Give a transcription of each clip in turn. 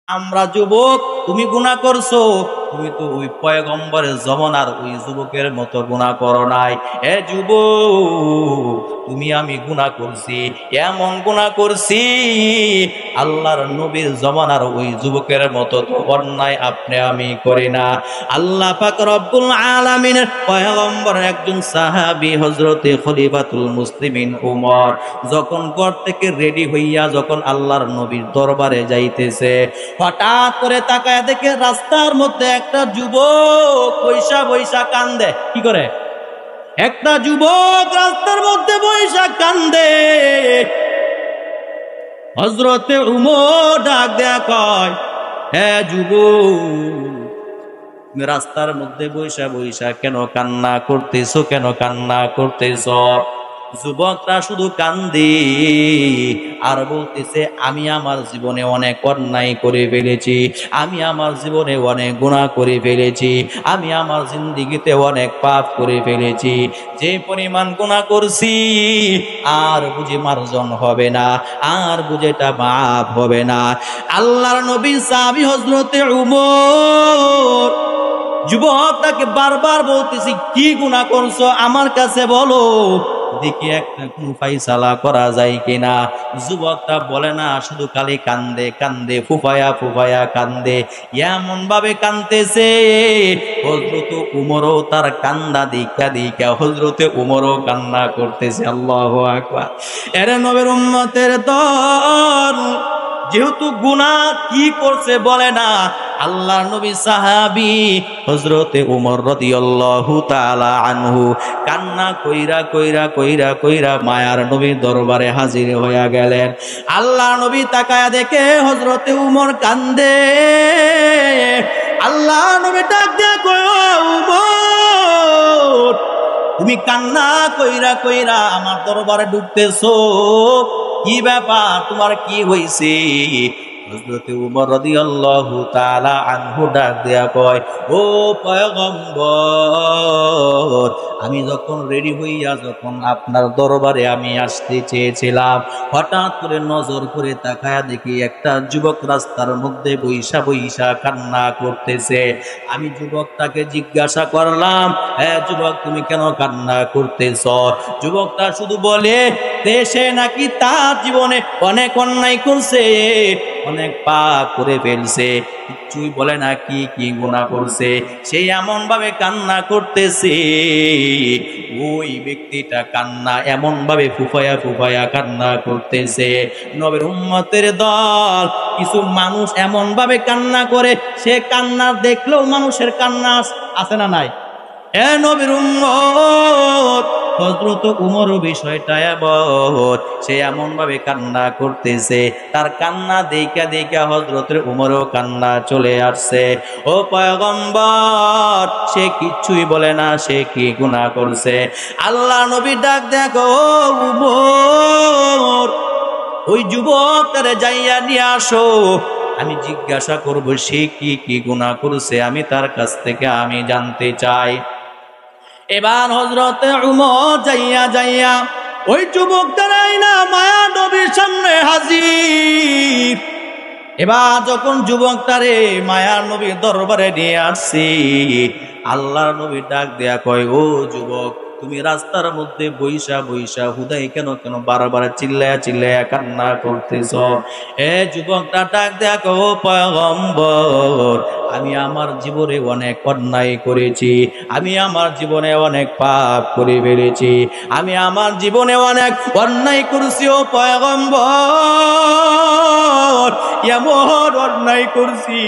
আমরা যুবক, তুমি গুনাহ করছো, তুমি তো ওই পয়গম্বরের জমানার ওই যুবকের মতো গুনাহ করো নাই। এ যুবক, তুমি আমি গুনাহ করছি, এমন গুনাহ করছি আল্লাহর নবীর জমানার ওই যুবকের মতো তো অন্যায় আপনি আমি করি না। আল্লাহ পাক রব্বুল আলামিনের পয়গম্বরের একজন সাহাবী হযরতে খলিফাতুল মুসলিমিন উমর যখন ঘর থেকে রেডি হইয়া যখন আল্লাহর নবীর দরবারে যাইতেছে, হঠাৎ করে তাকায় দেখে রাস্তার মধ্যে একটা যুবক বৈশা বৈশা কান্দে। কি করে? একটা যুবক রাস্তার মধ্যে বৈশা কান্দে। হযরতে উমর ডাক দেয়া কয়, হ্যাঁ যুবক, তুমি রাস্তার মধ্যে বৈশা বৈশা কেন কান্না করতেছো, কেন কান্না করতেছো? যুবকরা শুধু কান্দে আর বলতেছে, আমি আমার জীবনে অনেক অন্যায় করে ফেলেছি, আমি আমার জীবনে অনেক গুনাহ করে ফেলেছি, আমি আমার জিন্দেগিতে অনেক পাপ করে ফেলেছি। যে পরিমাণ গুনাহ করছি আর বুঝি মার্জন হবে না, আর বুঝি এটা মাফ হবে না। আল্লাহর নবী সাহাবী হযরতে উমর যুবকটাকে বারবার বলতেছি, কি গুনাহ করছো আমার কাছে বলো, দেখি একটা কোন ফাইসালা করা যায় কিনা। যুবকটা বলে না, শুধু খালি কান্দে কান্দে, ফুফায়া ফুফায়া কান্দে, এমন ভাবে কান্দতেছে হযরতে উমরও তার কান্দা দেখা দেখা হযরতে উমরও কান্না করতেছে। আল্লাহু আকবার। এর নবীর উম্মতের দল যেহেতু গুনাহ কি করছে বলে না, আল্লাহর নবী সাহাবী হযরতে উমর রাদিয়াল্লাহু তাআলা আনহু কান্না কইরা কইরা কইরা কইরা মায়ার নবীর দরবারে হাজির হইয়া গেলেন। আল্লাহর নবী তাকায়া দেখে হযরতে উমর কান্দে। আল্লাহর নবী ডাক দিয়া কয়, উমর, তুমি কান্না কইরা কইরা আমার দরবারে ঢুকতেছো, কি ব্যাপার, তোমার কি হইছে? হযরতে উমর রাদিয়াল্লাহু তাআলা আনহু ডাক দেয়া কয়, ও পয়গম্বর, আমি যখন রেডি হইয়া যখন আপনার দরবারে আমি আসতে চেয়েছিলাম, হঠাৎ করে নজর করে তাকায়া দেখি একটা যুবক রাস্তার মধ্যে বৈশা বৈশা কান্না করতেছে। আমি যুবকটাকে জিজ্ঞাসা করলাম, হ্যাঁ যুবক, তুমি কেন কান্না করতেছ? যুবকটা শুধু বলে, দেশে নাকি তার জীবনে অনেক অন্যায় করছে, অনেক পাপ করে ফেলছে, কিছুই বলে না কি কি গুনাহ করছে। সেই এমন ভাবে কান্না করতেছে, ওই ব্যক্তিটা কান্না এমন ভাবে ফুফায়া ফুফায়া কান্না করতেছে। নবীর উম্মতের দল কিছু মানুষ এমন ভাবে কান্না করে, সে কান্না দেখলেও মানুষের কান্না আছে না নাই? এ নবীর উম্মত, হযরত উমর বিষয়টা এমন, সে এমন ভাবে কান্না করতেছে, তার কান্না দেখা দেখা হযরতের উমরও কান্না চলে আসছে। ও পয়গম্বর, সে কিচ্ছুই বলে না, সে কি গুনাহ করছে? আল্লাহ নবী ডাক দেখো, উমর, ওই যুবকটারে যাইয়া নিয়ে আসো, আমি জিজ্ঞাসা করব সে কি কি গুনাহ করছে, আমি তার কাছ থেকে আমি জানতে চাই। এবার হযরতে উমর যাইয়া যাইয়া ওই যুবকটারাই না মায়া নবীর সামনে হাজির। এবার যখন যুবকটারে মায়ার নবীর দরবারে নিয়ে আসছি, আল্লাহর নবী ডাক দেয়া কয়, ও যুবক, তুমি রাস্তার মধ্যে বৈশা বৈশা হুদাই কেন কেন বারবার চিল্লায়া চিল্লায়া কান্না করতেছ? এ যুবকটা ডাক দেয়া কয়, ও পয়গম্বর, আমি আমার জীবনে অনেক অন্যায় করেছি, আমি আমার জীবনে অনেক পাপ করে ফেলেছি, আমি আমার জীবনে অনেক অন্যায় করেছি। ও পয়গম্বর, এমন অন্যায় করছি,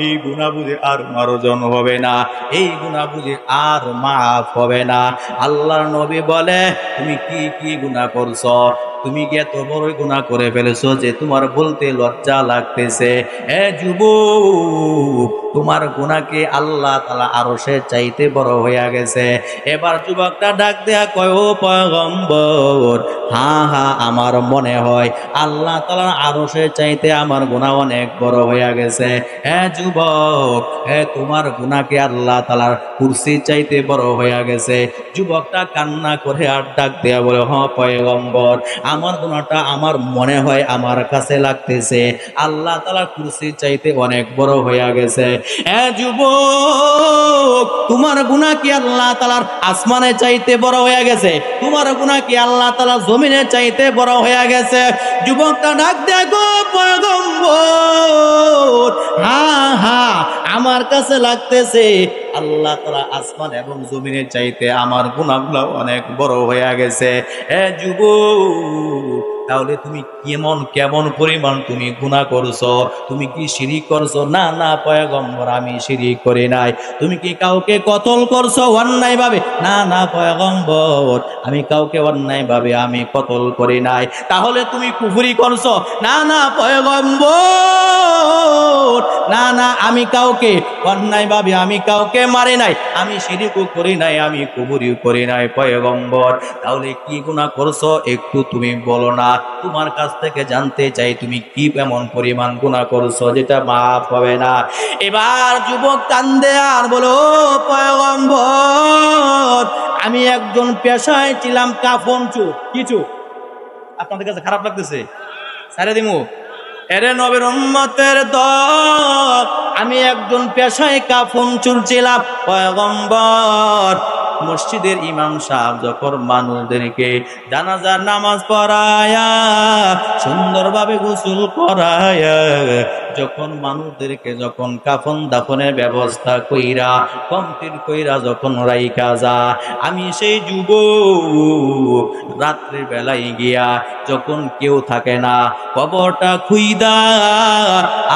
এই গুনাহ বুঝে আর মার্জন হবে না, এই গুনাহ বুঝে আর মাফ হবে না। আল্লাহর নবী বলে, তুমি কি কি গুনাহ করছো? তুমি কি এত বড় গুনাহ করে ফেলেছো যে তোমার বলতে লজ্জা লাগতেছে? এ যুবক, তোমার গুনাহকে আল্লাহ তাআলা আরশের চাইতে বড় হইয়া গেছে। এবার যুবকটা ডাক দেয়া কয়, ও পয়গম্বর, হ্যাঁ হ্যাঁ আমার মনে হয় আল্লাহ তাআলার আরশের চাইতে আমার গুনাহ অনেক বড় হইয়া গেছে। হ্যাঁ যুবক, হ্যাঁ তোমার গুনাহকে আল্লাহ তাআলার কুরসির চাইতে বড় হইয়া গেছে। যুবকটা কান্না করে আর ডাক দেয়া বলে, হ্যাঁ পয়গম্বর, আমার গুনাহটা আমার মনে হয় আমার কাছে লাগতেছে আল্লাহ তাআলার কুরসির চাইতে অনেক বড় হইয়া গেছে। হ্যাঁ যুবক, তোমার গুনাহ কি আল্লাহ তাআলার আসমানের চাইতে বড় হইয়া গেছে? তোমার গুনাহ কি আল্লাহ তাআলার জমিনের চাইতে বড় হইয়া গেছে? যুবকটা ডাক দেয়, গো পয়গম্বর, হ্যাঁ হ্যাঁ আমার কাছে লাগতেছে আল্লাহ তাআলা আসমান এবং জমিনের চাইতে আমার গুনাহগুলো অনেক বড় হইয়া গেছে। হ্যাঁ যুবক, তাহলে তুমি কেমন পরিমাণ তুমি গুনাহ করছো? তুমি কি শিরিক করছো? না না পয়গম্বর, আমি শিরিক করি নাই। তুমি কি কাউকে কতল করছো অন্যায় ভাবে? না না পয়গম্বর, আমি কাউকে অন্যায় ভাবে আমি কতল করি নাই। তাহলে তুমি কুফরি করছো? না না পয়গম্বর, না না আমি কাউকে অন্যায় ভাবে আমি কাউকে মারি নাই, আমি শিরিকও করি নাই, আমি কুফরিও করি নাই পয়গম্বর। তাহলে কি গুনাহ করছো একটু তুমি বলো না, তোমার কাছ থেকে জানতে চাই তুমি কি এমন পরিমাণ গুনাহ করছো যেটা মাফ হবে না। এবার যুবক কান্দে আর বলো, পয়গম্বর, আমি একজন পেশায় ছিলাম কাফন চোর। কিছু আপনাদের কাছে খারাপ লাগতেছে? সারে দিমু এরে নবীর উম্মতের দল, আমি একজন পেশায় কাফন চোর ছিলাম পয়গম্বর। মসজিদের ইমাম সাহেব যখন মানুষদেরকে জানাজার নামাজ পড়ায়া সুন্দরভাবে গোসল করায়া যখন মানুষদেরকে যখন কাফন দাফনের ব্যবস্থা কইরা কমপ্লিট কইরা যখন রাইখা যা, আমি সেই যুবক রাত্রের বেলায় গিয়া যখন কেউ থাকে না কবরটা খুইদা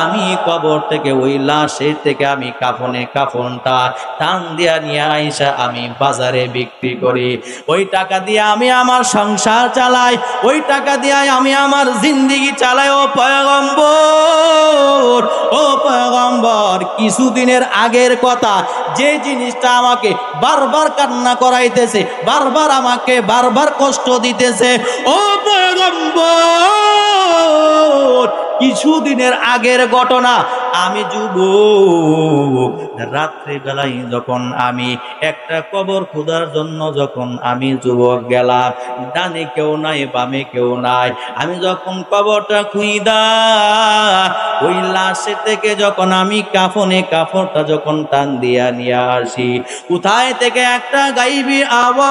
আমি কবর থেকে ওই লাশের থেকে আমি কাফনটা টান দিয়া নিয়ে আইসা আমি বাজারে বিক্রি করি। ওই টাকা দিয়ে আমি আমার সংসার চালাই, ওই টাকা দিয়ে আমি আমার জিন্দেগি চালাই। ও পয়গম্বর, ও পয়গম্বর, কিছুদিনের আগের কথা, যে জিনিসটা আমাকে বারবার কান্না করাইতেছে, বারবার আমাকে বারবার কষ্ট দিতেছে, ও পয়গম্বর, কিছুদিনের আগের ঘটনা। আমি যুবক রাত্রি বেলায় যখন আমি একটা কবর খোঁজার জন্য যখন আমি যুবক গেলাম, ডানে কেউ নাই বামে কেউ নাই, আমি যখন কবরটা খুঁইদা ওই লাশের থেকে যখন আমি কাফনটা যখন টান দিয়া নিয়ে আসি, কোথায় থেকে একটা গাইবি আওয়াজ,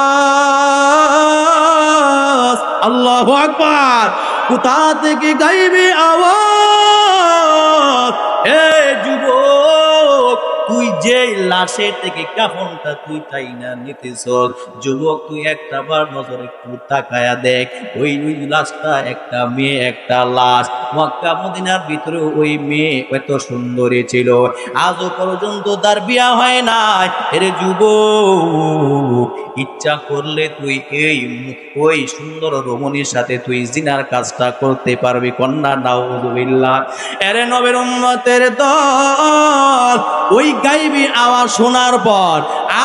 আল্লাহু আকবার, কোথা থেকে গাইবি আওয়াজ, হে যুবক, তুই যে লাশের থেকে কাফনটা তুই তাই না নিতেছ, যুবক তুই একটা বার নজর একটু তাকায়া দেখ, ওই লাশটা একটা মেয়ে, একটা লাশ। মক্কা মদিনার ভিতরে ওই মেয়ে এত সুন্দরী ছিল, আজও পর্যন্ত তার বিয়া হয় নাই। এরে যুবক, ইচ্ছা করলে তুই ওই সুন্দর রমণীর সাথে তুই জিনার কাজটা করতে পারবি? কন্যা নাউযুবিল্লাহ। এরে নবীর উম্মতের দল, ওই গাইবি আওয়াজ শোনার পর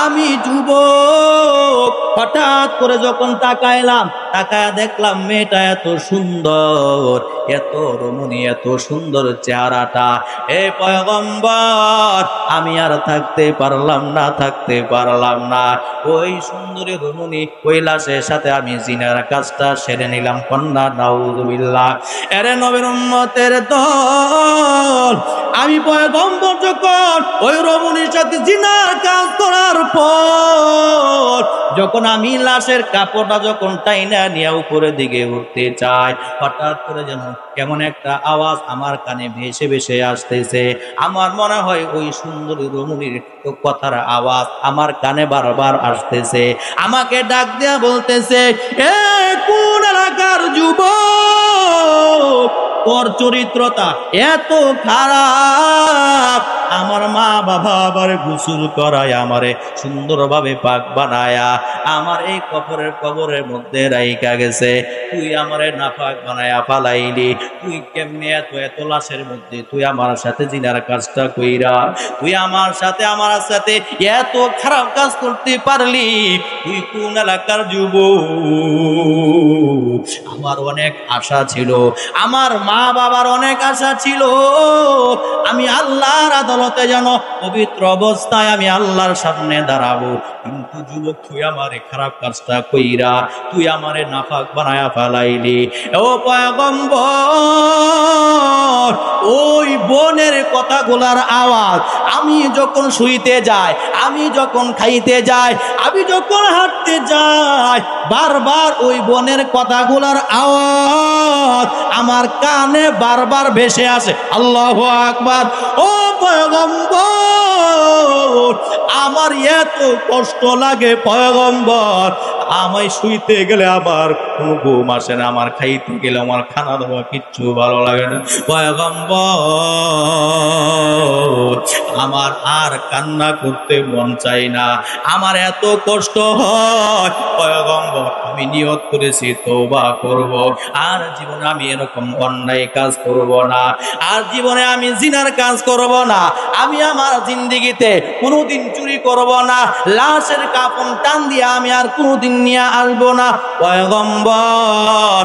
আমি যুবক হঠাৎ করে যখন তাকাইলাম, তাকায়া দেখলাম মেয়েটা এত সুন্দর, এত রমণী, এত সুন্দর চেহারাটা। এ পয়গম্বর, আমি আর থাকতে পারলাম না, ওই সুন্দরী রমণী ওই লাশের সাথে আমি জিনার কাজটা সেরে নিলাম। কন্যা নাউযুবিল্লাহ। এরে নবীর উম্মতের দল, আমি পয়গম্বর যখন ওই রমণীর সাথে জিনার কাজ করার পর যখন আমি লাশের কাপড়টা যখন টাইনা নিয়ে উপরের দিকে উঠতে চাই, হঠাৎ করে যেন কেমন একটা আওয়াজ আমার কানে ভেসে ভেসে আসতেছে। আমার মনে হয় ওই সুন্দরী রমণীর কথার আওয়াজ আমার কানে বারবার আসতেছে, আমাকে ডাক দেয়া বলতেছে, এ কোন এলাকার যুবক, তোর চরিত্রটা এত খারাপ, আমার মা বাবা আবার গোসল করায় আমারে সুন্দরভাবে পাক বানায়া আমার এই কবরের মধ্যে রাইখা গেছে। তুই আমারে নাপাক বানায়া ফালাইলি, তুই কেমনে এত লাশের মধ্যে তুই আমার সাথে জিনার কাজটা কইরা, তুই আমার সাথে এত খারাপ কাজ করতে পারলি? তুই কোন এলাকার যুবক? আমার অনেক আশা ছিল, আমার মা বাবার অনেক আশা ছিল, আমি আল্লাহর আদালতে যেন পবিত্র অবস্থায় আমি আল্লাহর সামনে দাঁড়াবো। কিন্তু যুবক, তুই আমারে খারাপ কাজটা কইরা তুই আমারে নাপাক বানায়া ফেলাইলি। ও পয়গম্বর, ওই বোনের কথাগুলার আওয়াজ আমি যখন শুইতে যাই, আমি যখন খাইতে যাই, আমি যখন হাঁটতে যাই, বারবার ওই বোনের কথাগুলার আওয়াজ আমার কানে বারবার ভেসে আসে। আল্লাহু আকবার। ও পয়গম্বর, আমার এত কষ্ট লাগে পয়গম্বর, আমায় শুইতে গেলে আবার কোনো ঘুম আসে না, আমার খাইতে গেলে আমার খানা দাওয়া কিচ্ছু ভালো লাগে না পয়গম্বর। আমার আর কান্না করতে মন চাই না, আমার এত কষ্ট হয় পয়গম্বর। আমি নিয়ত করেছি তওবা করব, আর জীবনে আমি এরকম অন্যায় কাজ করব না, আর জীবনে আমি জিনার কাজ করব না, আমি আমার জিন্দেগিতে কোনোদিন চুরি করব না, লাশের কাফন টান দিয়ে আমি আর কোনোদিন নিয়ে আসবো না পয়গম্বর।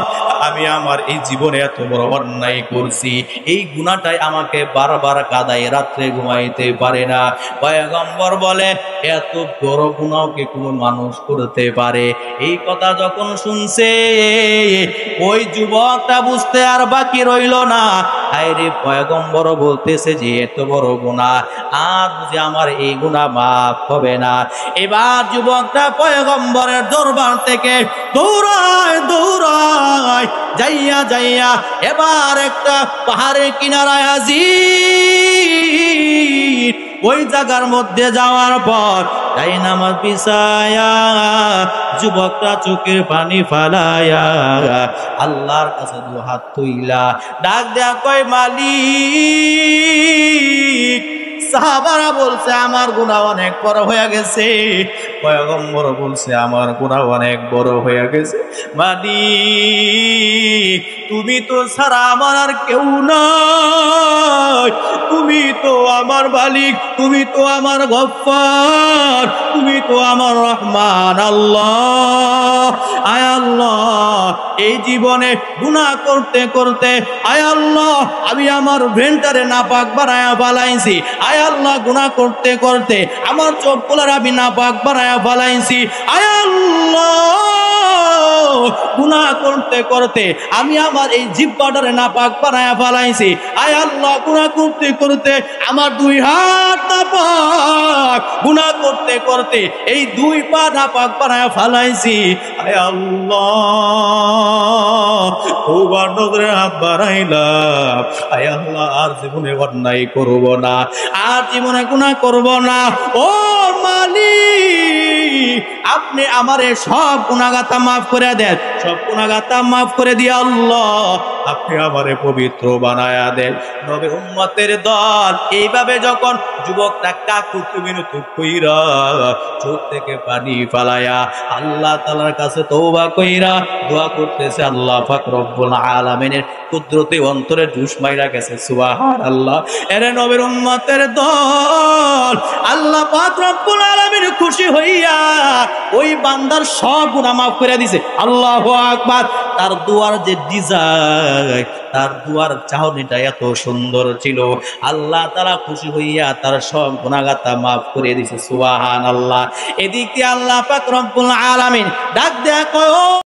আমি আমার এই জীবনে এত বড় অন্যায় করছি, এই গুনাহটাই আমাকে বারবার কাঁদায়, রাত্রে ঘুমাইতে পারে না। পয়গম্বর বলে, এত বড় গুনাহ কি কোনো মানুষ করতে পারে? এই কথা যখন শুনছে ওই যুবকটা বুঝতে আর বাকি রইল না। আরে পয়গম্বর বলতেছে যে এত বড় গুনাহ, আর যে আমার এই গুনাহ মাফ হবে না। এবার যুবকটা পয়গম্বরের দরবার থেকে দৌড়ায় যাইয়া এবার একটা পাহাড়ের কিনারায় হাজির। ওই জায়গার মধ্যে যাওয়ার পর তাই নামাজ বিছায়া যুবকটা চোখের পানি ফালায়া আল্লাহর কাছে দু হাত তুইলা ডাক দেয়া কয়, মালিক। সাহাবারা বলছে আমার গুনাহ অনেক বড় হয়ে গেছে। পয়গম্বর বলছে আমার গুনাহ অনেক বড় হয়ে গেছে। মালিক, তুমি তো ছাড়া আমার আর কেউ নাই, তুমি তো আমার মালিক, তুমি তো আমার গফফার, তুমি তো আমার রহমান। আল্লাহ, আয় আল্লাহ, এই জীবনে গুনাহ করতে করতে আয় আল্লাহ আমি আমার ভেন্টারে নাপাক বানায়া ফেলাইছি। আয় আল্লাহ, গুনাহ করতে করতে আমার চোখগুলার আমি নাপাক বানায়া ফেলাইছি। আয় আল্লাহ, গুনাহ করতে করতে আমি আমার এই জিহ্বাটারে নাপাক বানায়া ফেলাইছি। আয় আল্লাহ, গুনাহ করতে করতে আমার দুই হাত নাপাক, গুনাহ করতে করতে এই দুই পা নাপাক বানায়া ফেলাইছি। আয় আল্লাহ, তওবার নজরে হাত বাড়াইলাম। আয় আল্লাহ, আর জীবনে অন্যায় করব না, আর জীবনে গুনাহ করব না। ও মালিক, আপনি আমারে সব গুনাহগাতা মাফ করে দেন, সব গুনাহগাতা মাফ করে দিয়ে আল্লাহ আপনি আমারে পবিত্র বানায়া দেন। নবীর উম্মতের দল এইভাবে যখন যুবকটা কাকুতি মিনতি কইরা চোখ থেকে পানি ফালায়া আল্লাহ তাআলার কাছে তওবা কইরা দোয়া করতেছে, আল্লাহ পাক রব্বুল আলামিনের কুদরতে অন্তরে জুস মাইরা গেছে। সুবহানাল্লাহ। এরে নবীর উম্মতের দল, আল্লাহ পাক রব্বুল আলামিন খুশি হইয়া ওই বান্দার সব গুনাহ মাফ করে দিয়েছে। আল্লাহু আকবার। তার দুয়ার যে ডিজাইন, তার দুয়ার চাহনিটা এত সুন্দর ছিল, আল্লাহ তাআলা খুশি হইয়া তার সব গুনাহগাতা মাফ করে দিয়েছে। সুবহানাল্লাহ। এদিকে আল্লাহ পাক রব্বুল আলামিন ডাক দেয়া কয়,